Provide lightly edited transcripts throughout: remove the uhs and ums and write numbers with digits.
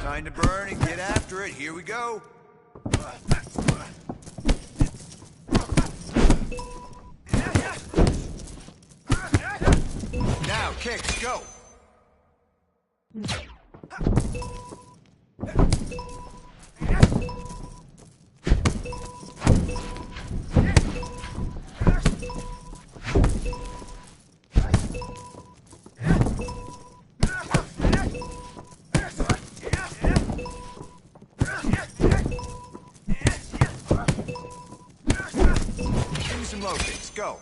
Time to burn and get after it. Here we go. Now, kicks, go. Give me some low kicks, go.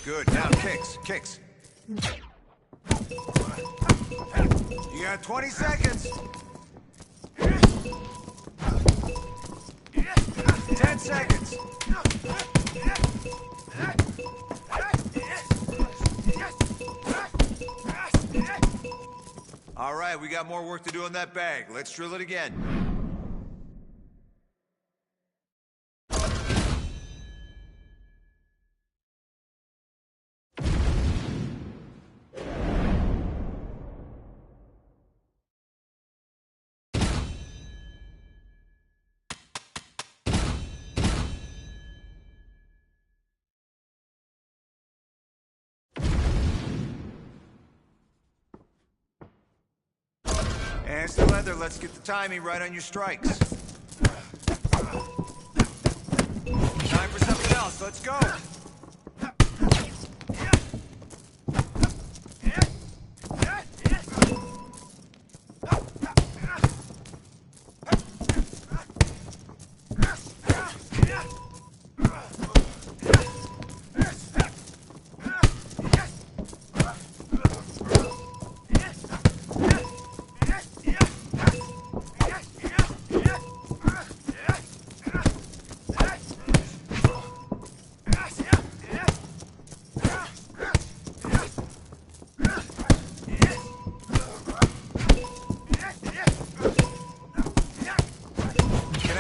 Good, now kicks, kicks. You got 20 seconds. 10 seconds. All right, we got more work to do on that bag. Let's drill it again. And it's the leather. Let's get the timing right on your strikes. Time for something else. Let's go.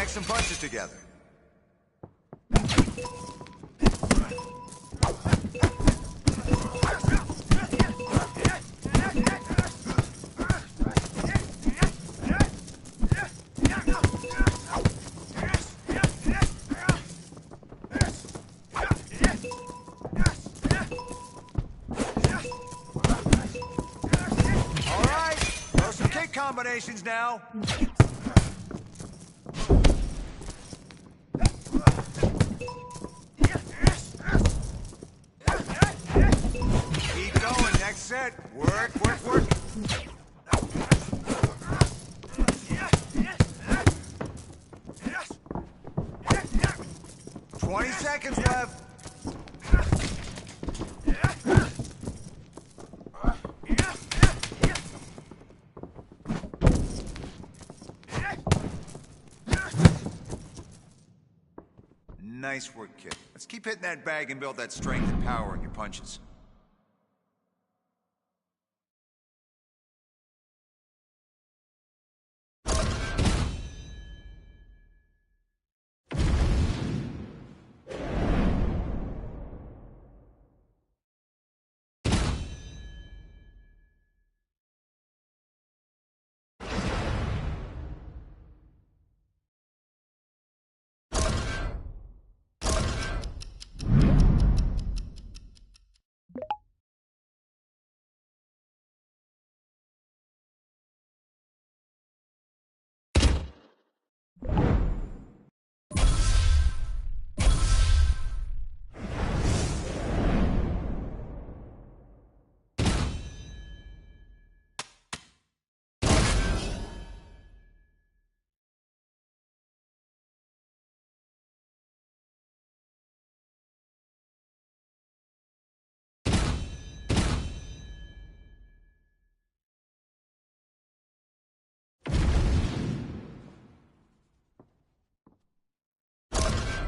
Some punches together. All right, throw some kick combinations now. Set. Work, work, work. 20 seconds left. Nice work, kid. Let's keep hitting that bag and build that strength and power in your punches.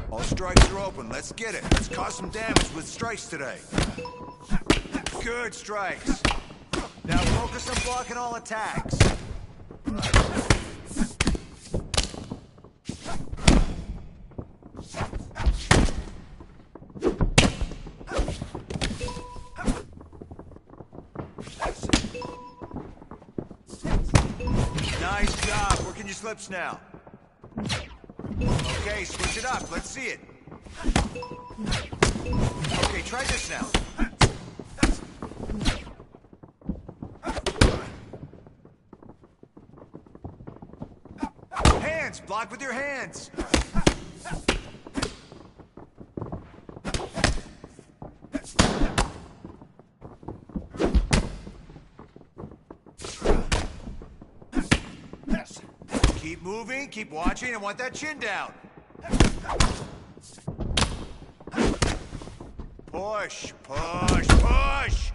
All strikes are open. Let's get it. Let's cause some damage with strikes today. Good strikes. Now focus on blocking all attacks. Nice job. Working your slips now. Okay, switch it up. Let's see it. Okay, try this now. Hands! Block with your hands! Keep moving, keep watching, and want that chin down. Push, push, push!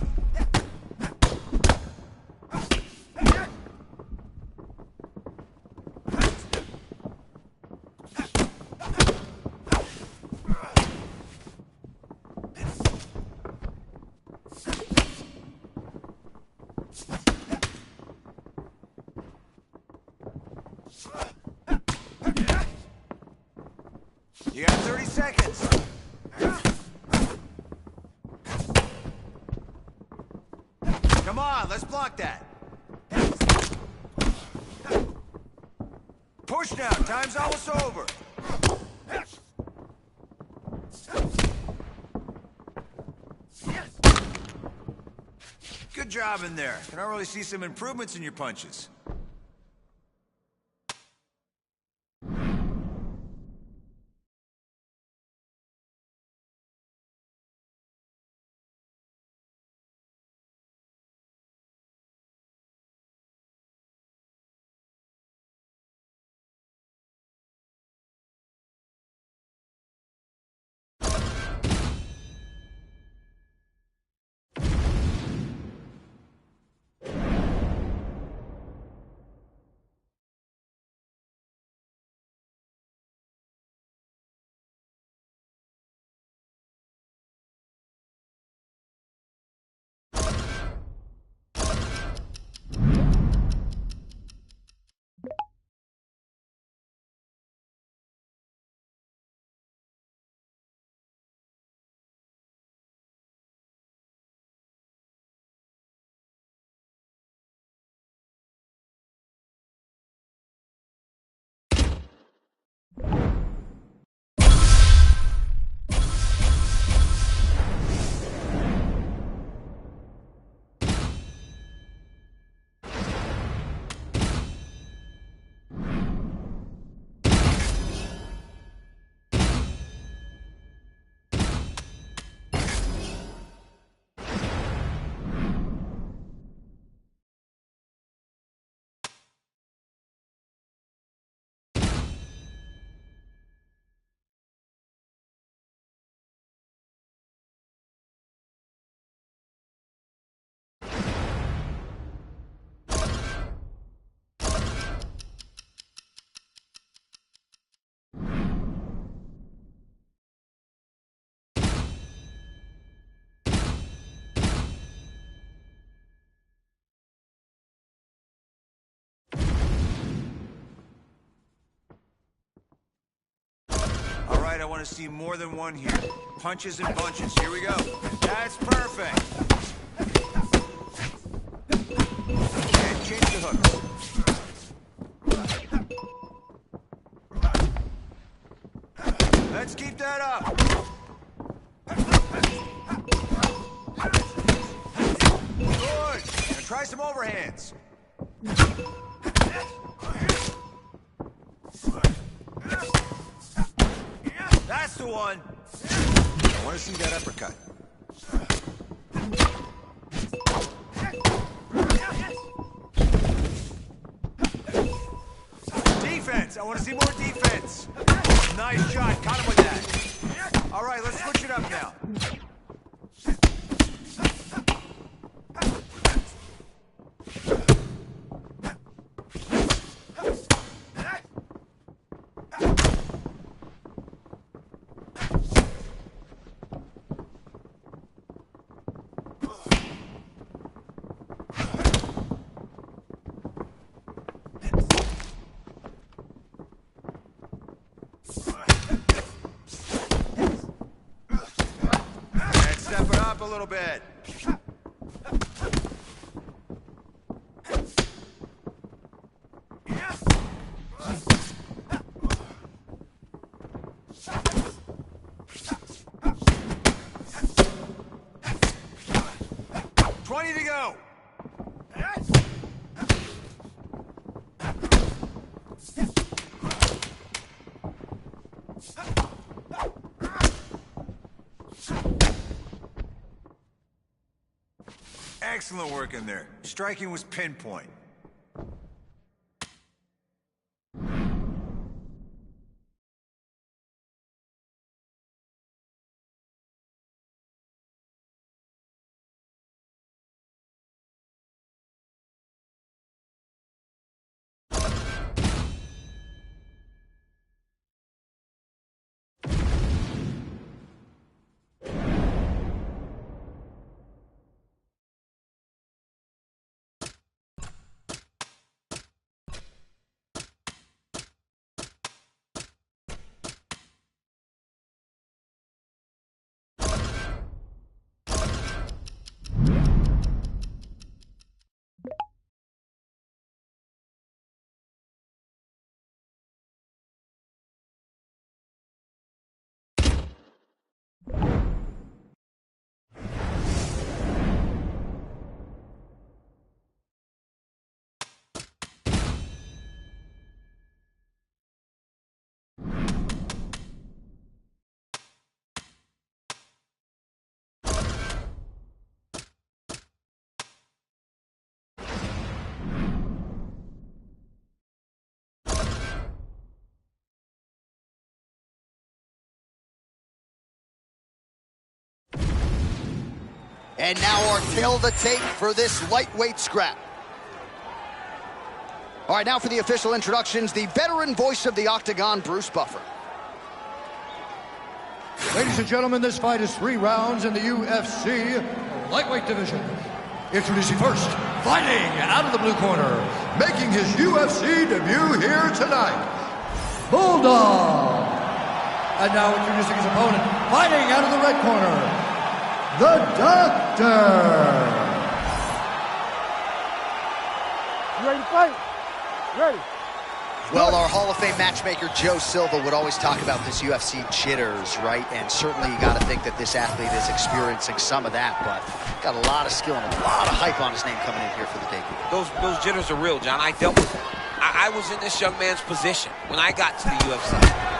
You got 30 seconds. Come on, let's block that. Push now, time's almost over. Good job in there. Can I really see some improvements in your punches? All right, I want to see more than one here. Punches and bunches. Here we go. That's perfect. And change the hook. Let's keep that up. Good. Now try some overhands. That's the one. I want to see that uppercut. Defense. I want to see more defense. Nice shot. Caught him with that. All right, let's switch it up now. a little bit. Ready to go. Excellent work in there. Striking was pinpoint. And now our tail of the tape for this lightweight scrap. All right, now for the official introductions, the veteran voice of the Octagon, Bruce Buffer. Ladies and gentlemen, this fight is 3 rounds in the UFC lightweight division. Introducing first, fighting out of the blue corner, making his UFC debut here tonight, Bulldog. And now introducing his opponent, fighting out of the red corner, the Doctor. You ready to fight? Ready. Well, our Hall of Fame matchmaker, Joe Silva, would always talk about this UFC jitters, right? And certainly you got to think that this athlete is experiencing some of that, but got a lot of skill and a lot of hype on his name coming in here for the debut. Those jitters are real, John. I dealt with them. I was in this young man's position when I got to the UFC.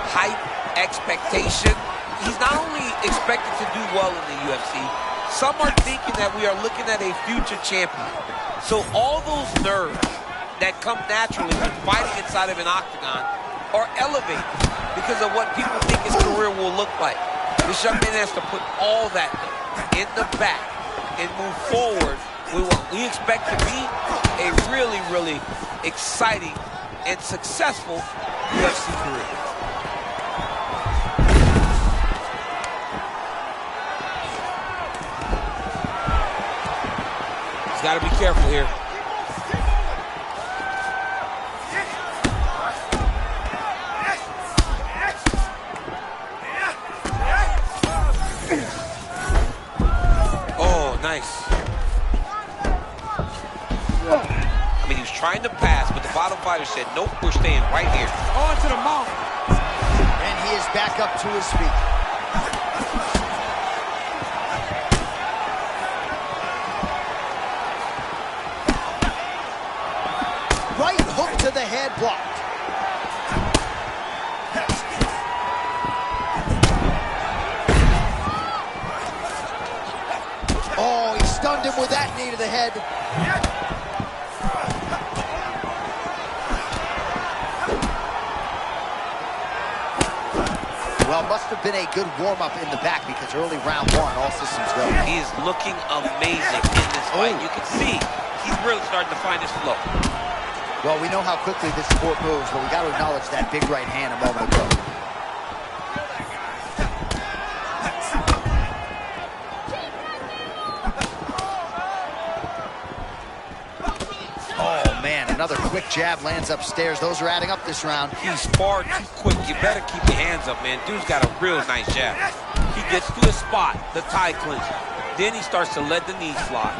Hype, expectation. He's not only expected to do well in the UFC, some are thinking that we are looking at a future champion. So all those nerves that come naturally when fighting inside of an octagon are elevated because of what people think his career will look like. This young man has to put all that in the back and move forward with what we expect to be a really, really exciting and successful UFC career. He's got to be careful here. Nice. I mean, he was trying to pass, but the bottom fighter said, nope, we're staying right here. On to the mount. And he is back up to his feet. Right hook to the head, blocked. Oh, he stunned him with that knee to the head. Well, must have been a good warm-up in the back because early round 1, all systems go. He is looking amazing in this fight. You can see he's really starting to find his flow. Well, we know how quickly this sport moves, but we got to acknowledge that big right hand a moment ago. Another quick jab lands upstairs. Those are adding up this round. He's far too quick. You better keep your hands up, man. Dude's got a real nice jab. He gets to his spot, the tie clinch. Then he starts to let the knees fly.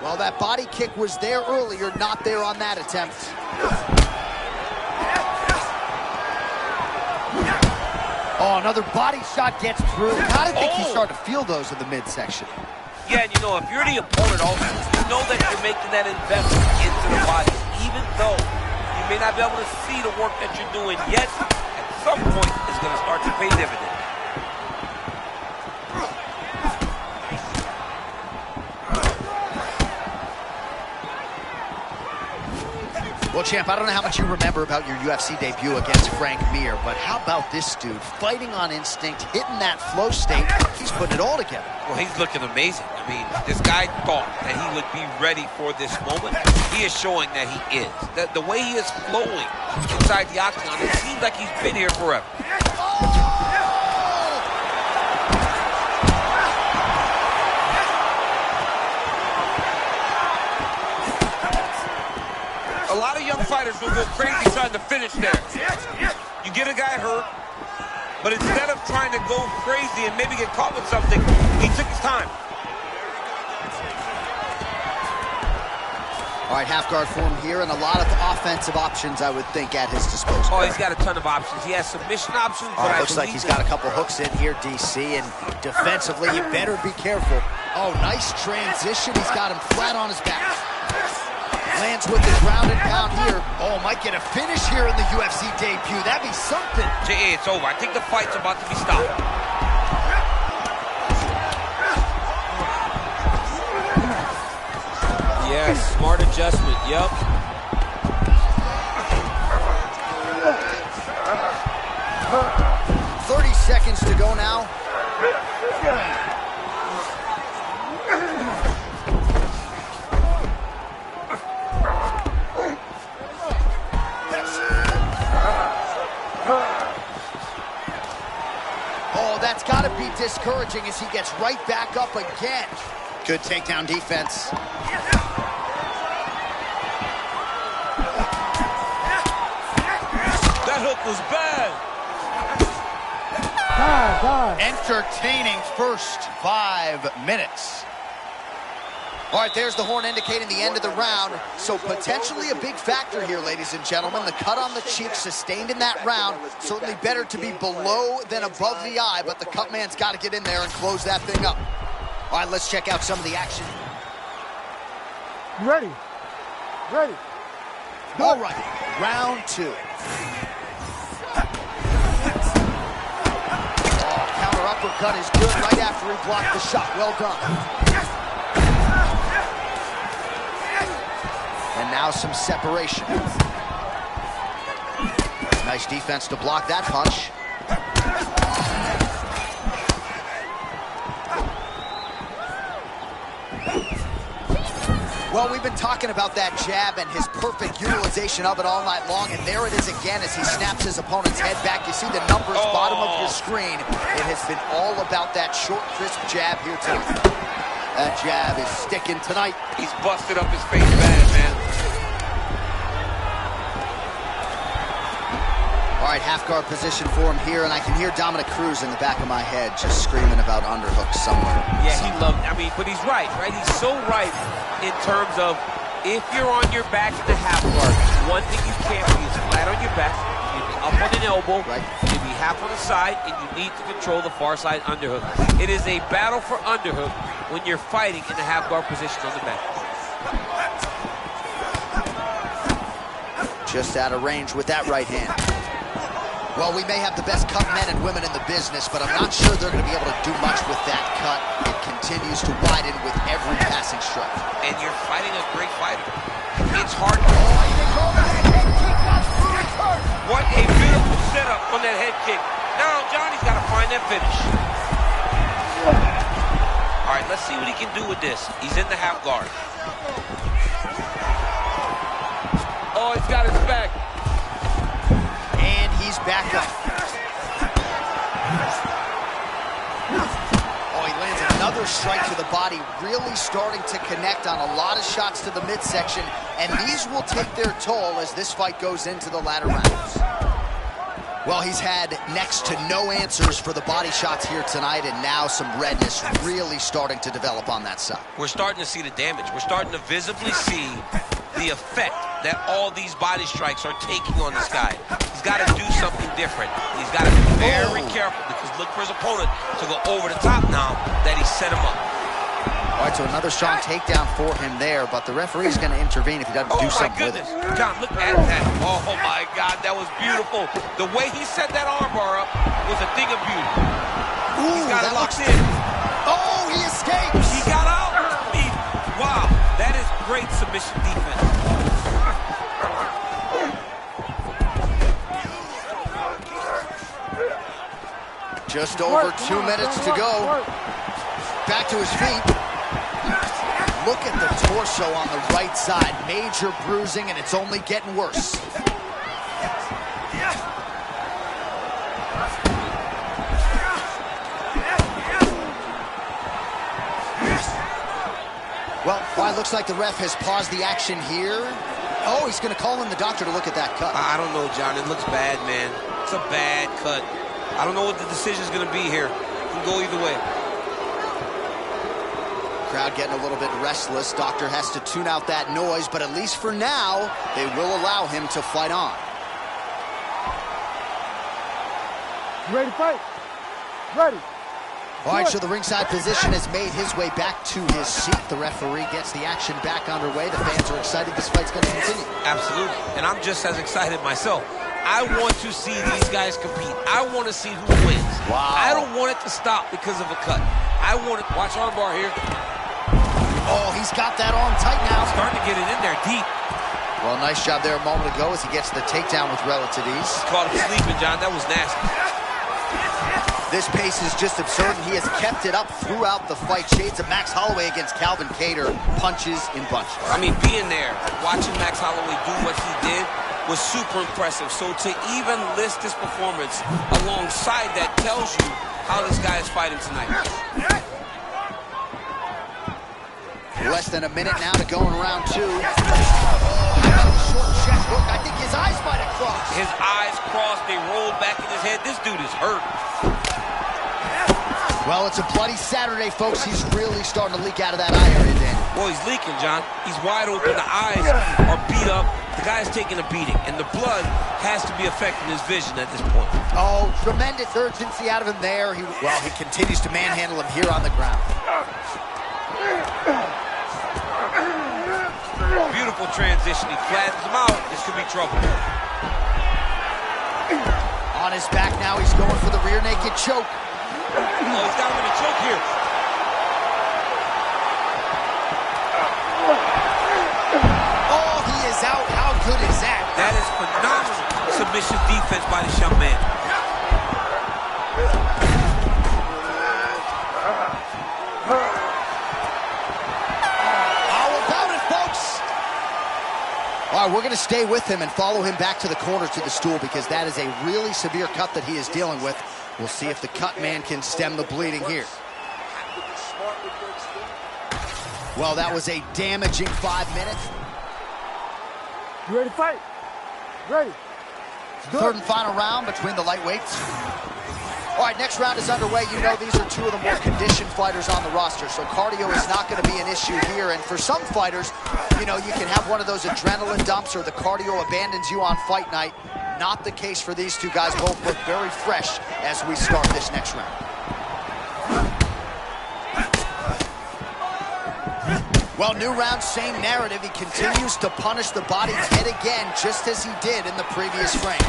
Well, that body kick was there earlier, not there on that attempt. Oh, another body shot gets through. Gotta think he started to feel those in the midsection. Yeah, and you know, if you're the opponent also, you know that you're making that investment into the body. Even though you may not be able to see the work that you're doing yet, at some point, it's going to start to pay dividends. Well, champ, I don't know how much you remember about your UFC debut against Frank Mir, but how about this dude? Fighting on instinct, hitting that flow state. He's putting it all together. Well, he's looking amazing. I mean, this guy thought that he would be ready for this moment. He is showing that he is. The way he is flowing inside the octagon, it seems like he's been here forever. A lot of young fighters will go crazy trying to finish there. You get a guy hurt, but instead of trying to go crazy and maybe get caught with something, he took his time. All right, half guard form here, and a lot of offensive options, I would think, at his disposal. Oh, he's got a ton of options. He has submission options, but looks like he's got a couple hooks in here, DC, and defensively, you better be careful. Oh, nice transition. He's got him flat on his back. Lands with the ground and pound here. Oh, might get a finish here in the UFC debut. That'd be something. It's over. I think the fight's about to be stopped. Yeah, smart adjustment. Yep. "30 seconds to go now. Oh, that's got to be discouraging as he gets right back up again. Good takedown defense. That hook was bad. Entertaining first 5 minutes. All right, there's the horn indicating the end of the round. So potentially a big factor here, ladies and gentlemen. The cut on the cheek sustained in that round. Certainly better to be below than above the eye, but the cut man's got to get in there and close that thing up. All right, let's check out some of the action. You ready? Ready. All right, round 2. Oh, counter uppercut is good right after he blocked the shot. Well done. And now some separation. Nice defense to block that punch. Well, we've been talking about that jab and his perfect utilization of it all night long, and there it is again as he snaps his opponent's head back. You see the numbers bottom of your screen. It has been all about that short, crisp jab here tonight. That jab is sticking tonight. He's busted up his face bad, man. All right, half guard position for him here, and I can hear Dominic Cruz in the back of my head just screaming about underhooks somewhere. Yeah, he loved it. I mean, but he's right? He's so right in terms of if you're on your back in the half guard, one thing you can't be is flat on your back. You be up on an elbow, you be half on the side, and you need to control the far side underhook. It is a battle for underhook when you're fighting in the half guard position on the back. Just out of range with that right hand. Well, we may have the best cut men and women in the business, but I'm not sure they're going to be able to do much with that cut. It continues to widen with every passing strike. And you're fighting a great fighter. It's hard to... What a beautiful setup on that head kick. Now Johnny's got to find that finish. All right, let's see what he can do with this. He's in the half guard. Oh, he's got his back. And he's back up. Oh, he lands Another strike to the body, really starting to connect on a lot of shots to the midsection, and these will take their toll as this fight goes into the latter rounds. Well, he's had next to no answers for the body shots here tonight, and now some redness really starting to develop on that side. We're starting to see the damage. We're starting to visibly see the effect that all these body strikes are taking on this guy. He's got to do something different. He's got to be very careful, because look for his opponent to go over the top now that he set him up. All right, so another strong takedown for him there, but the referee's going to intervene if he doesn't do something with it. John, look at that. Oh, my God, that was beautiful. The way he set that armbar up was a thing of beauty. Ooh, he's got it locked in. Oh, he escapes. He got out. Wow, that is great submission defense. Just over 2 minutes to go. Back to his feet. Look at the torso on the right side. Major bruising, and it's only getting worse. Well, it looks like the ref has paused the action here. Oh, he's going to call in the doctor to look at that cut. I don't know, John. It looks bad, man. It's a bad cut. I don't know what the decision's going to be here. It can go either way. Crowd getting a little bit restless. Doctor has to tune out that noise, but at least for now, they will allow him to fight on. You ready to fight? Ready. All right, so the ringside physician has made his way back to his seat. The referee gets the action back underway. The fans are excited this fight's going to continue. Absolutely, and I'm just as excited myself. I want to see these guys compete. I want to see who wins. Wow. I don't want it to stop because of a cut. I want it. Watch armbar here. Oh, he's got that arm tight now. Starting to get it in there deep. Well, nice job there a moment ago as he gets the takedown with relative ease. Caught him sleeping, John. That was nasty. This pace is just absurd, and he has kept it up throughout the fight. Shades of Max Holloway against Calvin Kattar, punches in bunches. I mean, being there, watching Max Holloway do what he did was super impressive. So to even list this performance alongside that tells you how this guy is fighting tonight. Less than a minute now to go in round two. Oh, how about a short check hook? I think his eyes might have crossed. His eyes crossed, they rolled back in his head. This dude is hurt. Well, it's a bloody Saturday, folks. He's really starting to leak out of that eye area, Daniel. Boy, he's leaking, John. He's wide open. The eyes are beat up. The guy's taking a beating, and the blood has to be affecting his vision at this point. Oh, tremendous urgency out of him there. He continues to manhandle him here on the ground. Beautiful transition. He flattens him out. This could be trouble. On his back now, he's going for the rear naked choke. Oh, he's got him in a choke here. Oh, he is out. How good is that? That is phenomenal submission defense by this young man. How about it, folks? All right, we're going to stay with him and follow him back to the corner to the stool, because that is a really severe cut that he is dealing with. We'll see if the cut man can stem the bleeding here. Well, that was a damaging 5 minutes. You ready to fight? Ready. Third and final round between the lightweights. All right, next round is underway. You know these are two of the more conditioned fighters on the roster, so cardio is not going to be an issue here. And for some fighters, you know, you can have one of those adrenaline dumps or the cardio abandons you on fight night. Not the case for these two guys. Both look very fresh as we start this next round. Well, new round, same narrative. He continues to punish the body yet again, just as he did in the previous frame.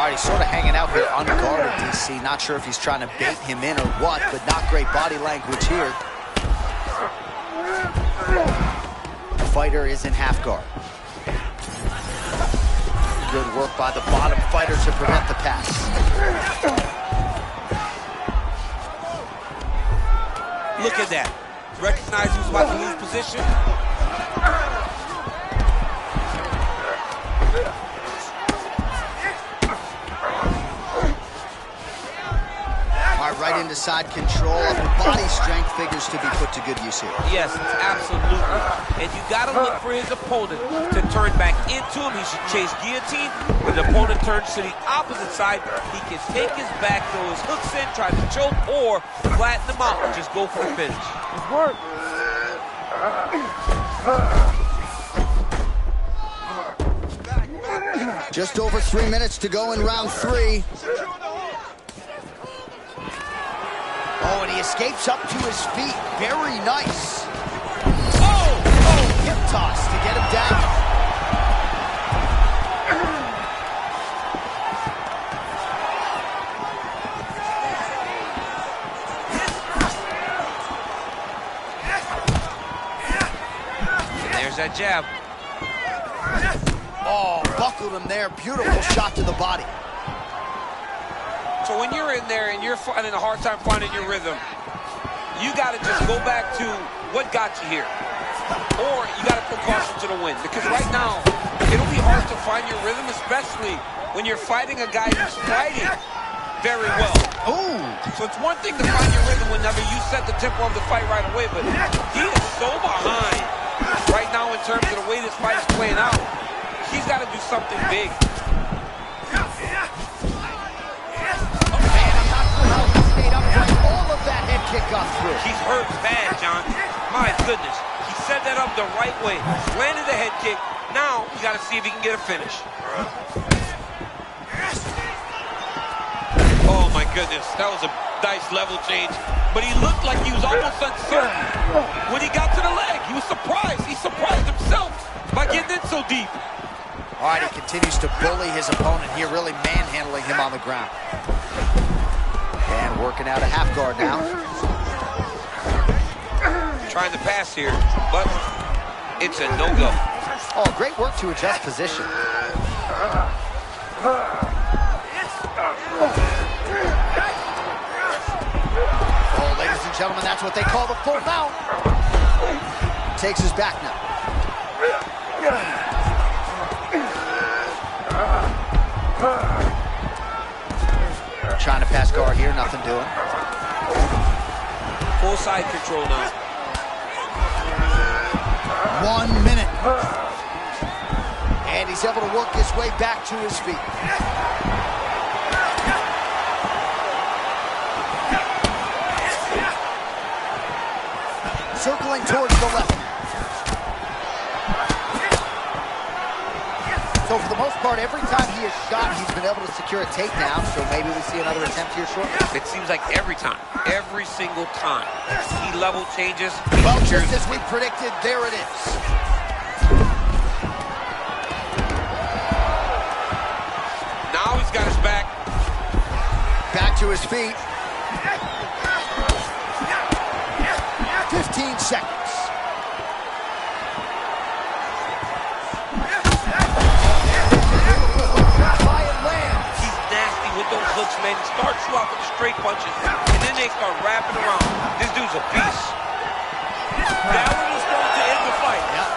He's sort of hanging out here unguarded, DC. Not sure if he's trying to bait him in or what, but not great body language here. The fighter is in half guard. Good work by the bottom fighter to prevent the pass. Look at that. Recognized he was about to lose position. All right, right into side control. Upper body strength figures to be put to good use here. Yes, absolutely. And you got to look for his opponent to turn back into him. He should chase guillotine. When the opponent turns to the opposite side, he can take his back, throw his hooks in, try to choke, or flatten him out and just go for the finish. Good work. Just over 3 minutes to go in round 3. Oh, and he escapes up to his feet. Very nice. Oh, hip toss to get him down. There's that jab. Oh, buckled him there. Beautiful shot to the body. So when you're in there and you're finding a hard time finding your rhythm, you got to just go back to what got you here. Or you got to put caution to the wind. Because right now, it'll be hard to find your rhythm, especially when you're fighting a guy who's fighting very well. Ooh. So it's one thing to find your rhythm whenever you set the tempo of the fight right away, but he is so behind right now in terms of the way this fight is playing out. He's got to do something big. That head kick got through. He's hurt bad, John. My goodness. He set that up the right way. Landed the head kick. Now, you got to see if he can get a finish. Oh, my goodness. That was a nice level change. But he looked like he was almost uncertain. When he got to the leg, he was surprised. He surprised himself by getting in so deep. All right, he continues to bully his opponent here, really manhandling him on the ground. And working out a half guard now. Trying to pass here, but it's a no-go. Oh, great work to adjust position. Oh, ladies and gentlemen, that's what they call the full mount. Takes his back now. Trying to pass guard here, nothing doing. Full side control now. 1 minute. And he's able to work his way back to his feet. Circling towards the left. So for the most part, every time he has shot, he's been able to secure a takedown. So maybe we see another attempt here shortly. It seems like every time, every single time, he level changes. Well, just as we predicted, there it is. Now he's got his back. Back to his feet. 15 seconds. With those hooks, man, he starts you off with the straight punches, and then they start wrapping around. This dude's a beast. That one was going to end the fight. Yeah.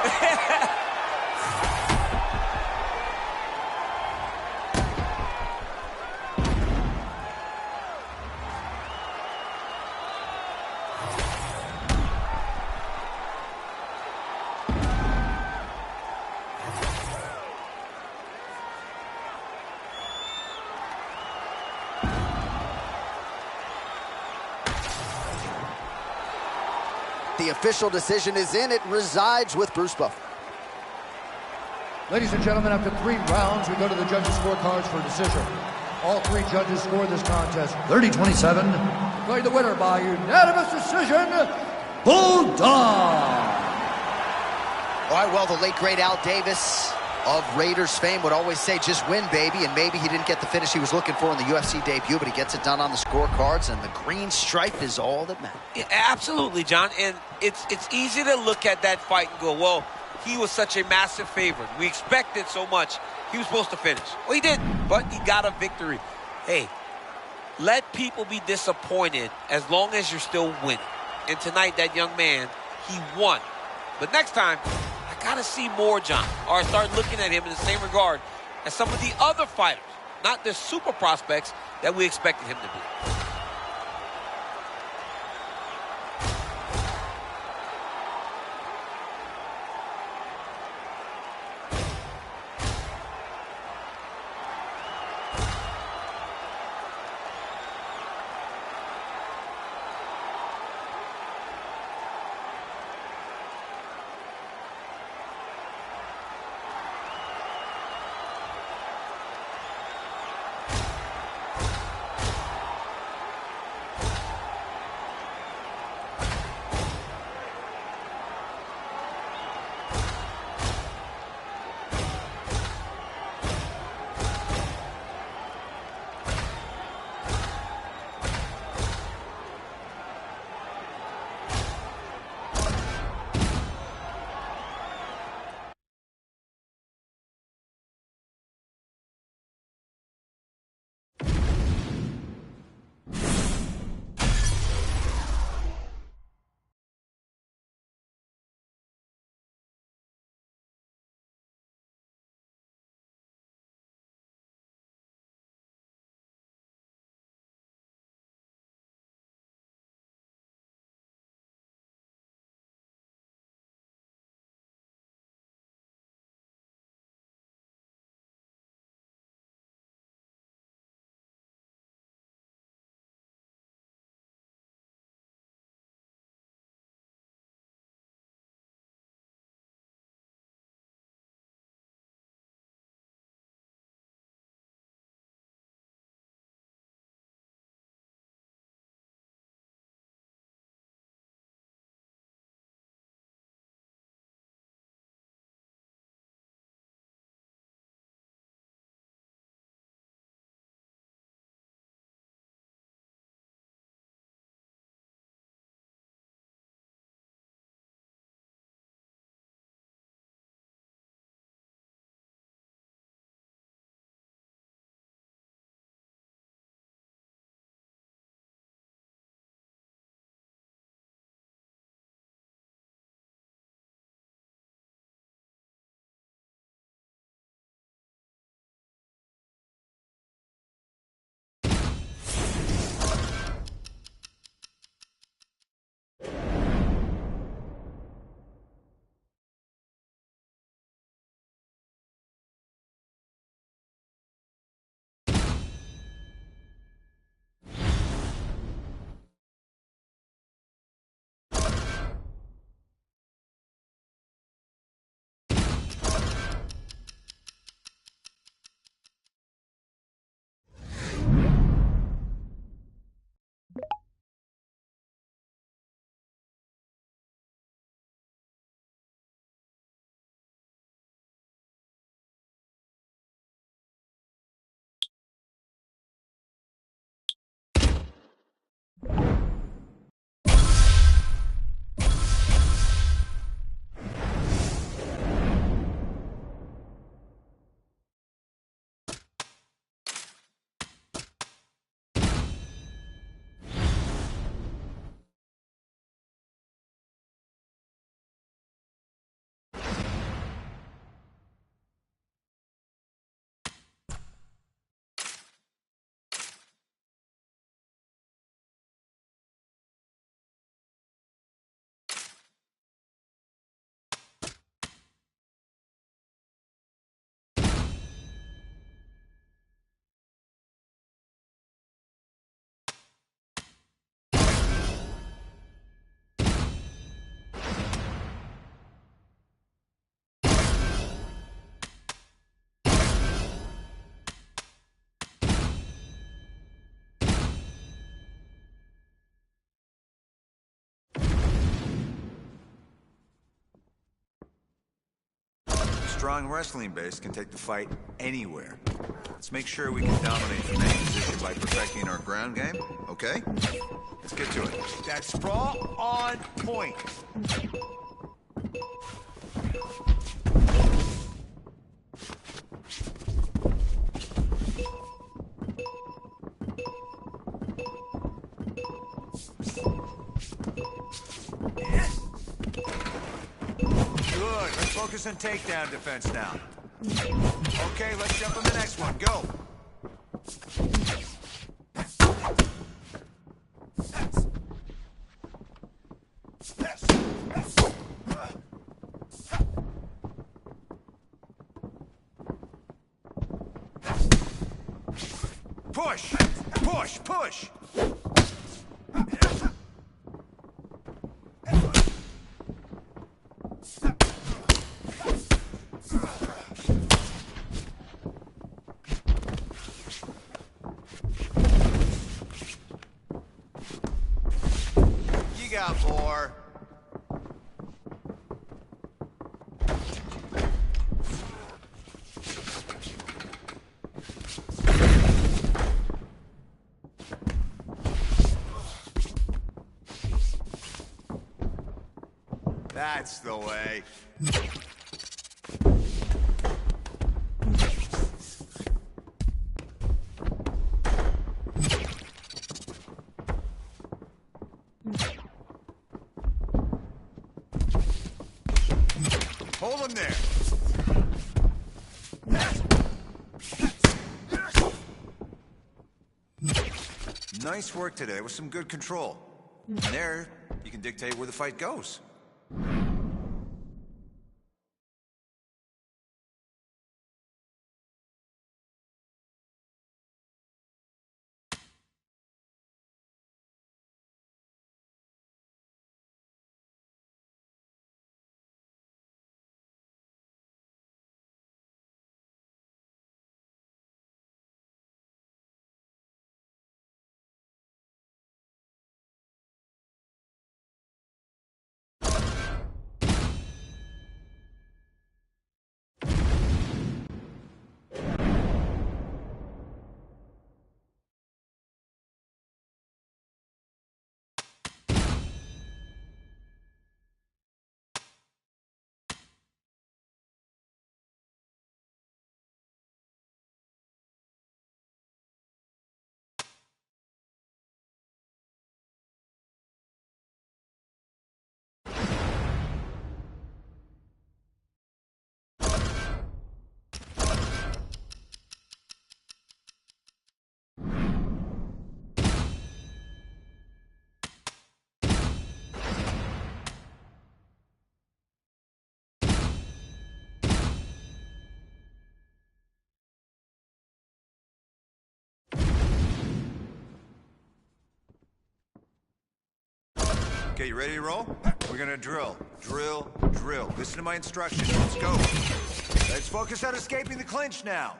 The official decision is in. It resides with Bruce Buffer. Ladies and gentlemen, after 3 rounds, we go to the judges' scorecards for a decision. All 3 judges scored this contest 30-27. Declared the winner by unanimous decision, Bulldog. All right, well, the late, great Al Davis of Raiders fame would always say, just win, baby. And maybe he didn't get the finish he was looking for in the UFC debut, but he gets it done on the scorecards, and the green stripe is all that matters. Yeah, absolutely, John. And it's easy to look at that fight and go, well, he was such a massive favorite. We expected so much. He was supposed to finish. Well, he didn't, but he got a victory. Hey, let people be disappointed as long as you're still winning. And tonight, that young man, he won. But next time, I got to see more, John, or I start looking at him in the same regard as some of the other fighters, not the super prospects that we expected him to be. Strong wrestling base can take the fight anywhere. Let's make sure we can dominate from any position by perfecting our ground game, okay? Let's get to it. That sprawl on point. focus on takedown defense now. Okay, let's jump on the next one. Go. Push! Push! Push! You got more. That's the way. Hold him there. Nice work today with some good control. And there, you can dictate where the fight goes. Okay, you ready to roll? We're gonna drill, drill, drill. Listen to my instructions. Let's go. Let's focus on escaping the clinch now.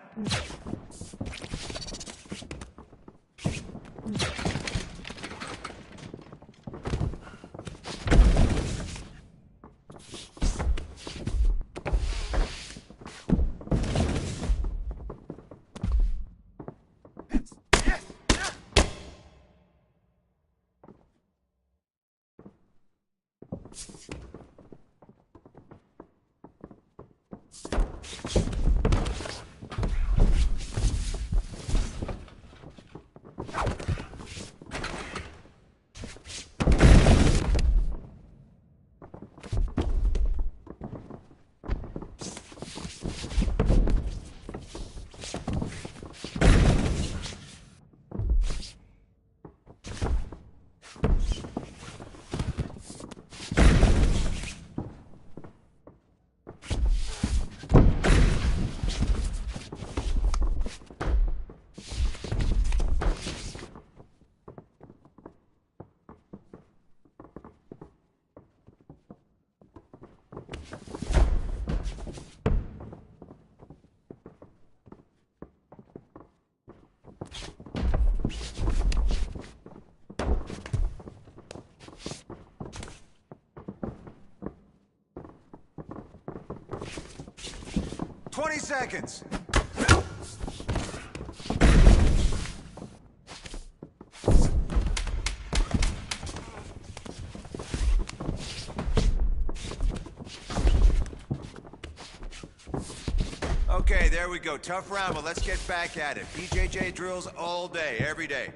"20 seconds. Okay, there we go. Tough round, but let's get back at it. BJJ drills all day, every day.